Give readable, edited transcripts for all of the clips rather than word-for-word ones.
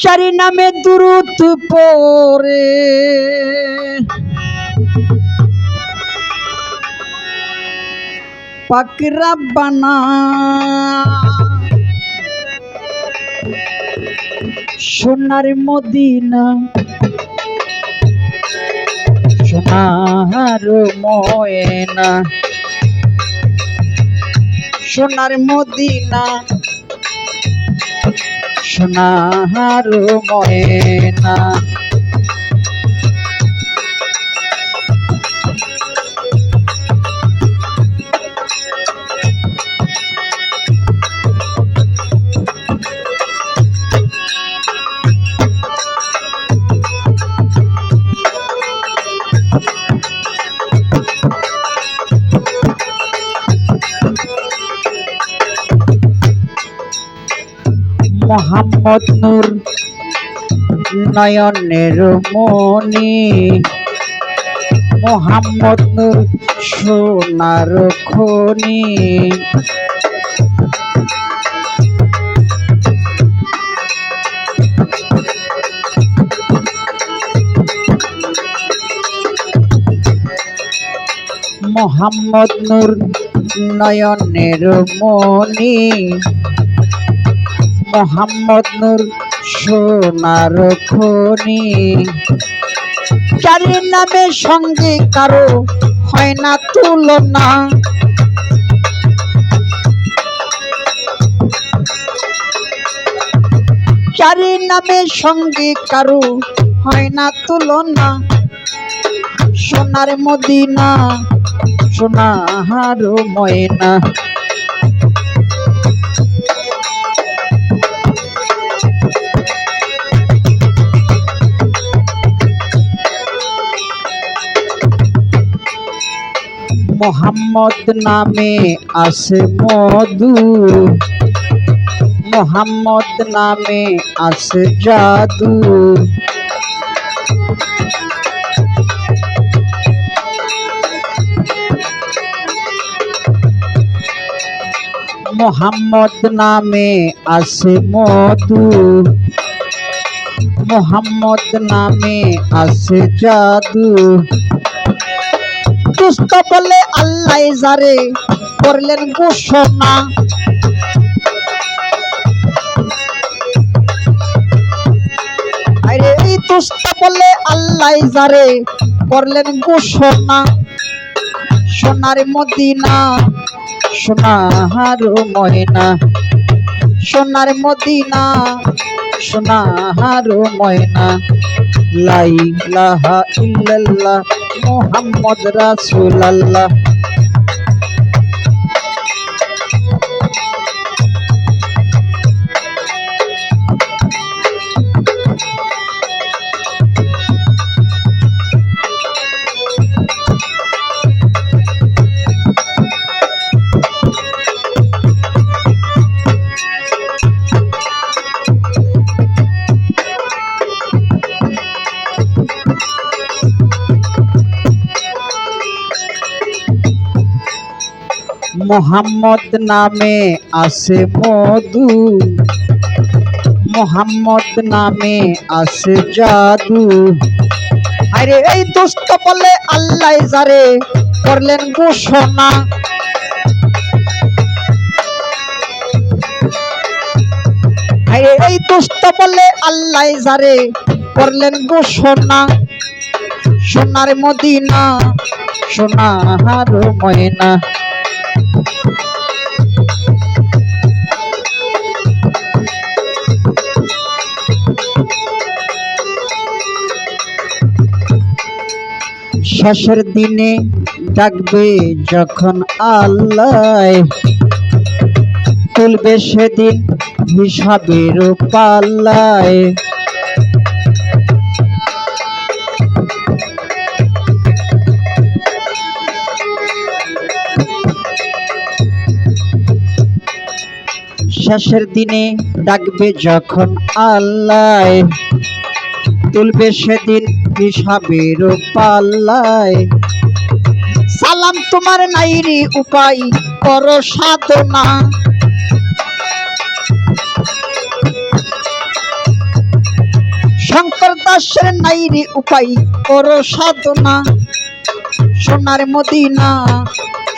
চারি নামে দুরুদ পড়ে পাক রব্বানা সোনার মদিনা সোনার ময়না সোনার মদিনা সোনার ময়না মোহাম্মদ নূর নয়নের মনি মোহাম্মদ নূর সোনার খনি মোহাম্মদ নূর নয়নের মনি মোহাম্মদ নূর সোনার খনি চারি নামের সঙ্গে কারো হয় না তুলনা চারি নামের সঙ্গে কারো হয় না তুলনা সোনার মদিনা সোনার ময়না মোহাম্মদ নামে আছে মধু মোহাম্মদ নামে আছে জাদু মোহাম্মদ নামে আছে মধু মোহাম্মদ নামে আছে জাদু দুষ্ট বলে আল্লাহ যারে করলেন ঘোষণা আরে এই দুষ্ট বলে আল্লাহ যারে করলেন ঘোষণা সোনার মদিনা সোনার ময়না সোনার মদিনা সোনার ময়না লা ইলাহা ইল্লাল্লাহ মুহাম্মদ রাসূলুল্লাহ মোহাম্মদ নামে আছে মধু মোহাম্মদ নামে আছে জাদু আরে এই দুষ্ট বলে আল্লাহ যারে করলেন ঘোষণা আরে এই দুষ্ট বলে আল্লাহ যারে করলেন ঘোষণা সোনার মদিনা সোনার ময়না শেষের দিনে ডাকবে যখন আল্লাহ তুলবে সেদিন হিসাবের পাল্লায় শেষের দিনে ডাকবে যখন আল্লাহ তুলবে সেদিন হিসাবের পাল্লায় সালাম তোমার নাইরি উপায় করো সাধনা শঙ্কর দাসের নাইরি উপায় করো সাধনা সোনার মদিনা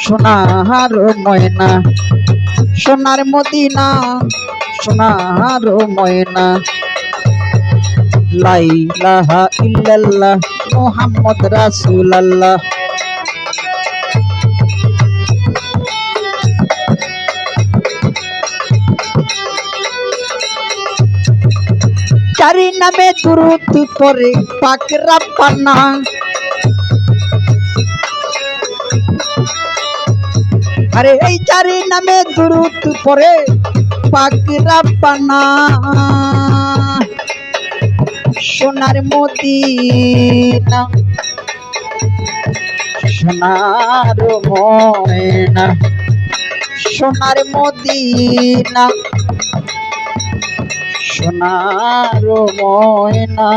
সোনার ময়না সোনার মদিনা সোনার ময়না লা ইলাহা ইল্লাল্লাহ মুহাম্মদ রাসূলুল্লাহ চারি নামে দুরূদ পড়ে পাক রাব্বানা আরে এই চারি নামে দুরূদ পড়ে পাক রাব্বানা সোনার মদিনা সোনার ময়না সোনার মদিনা সোনার ময়না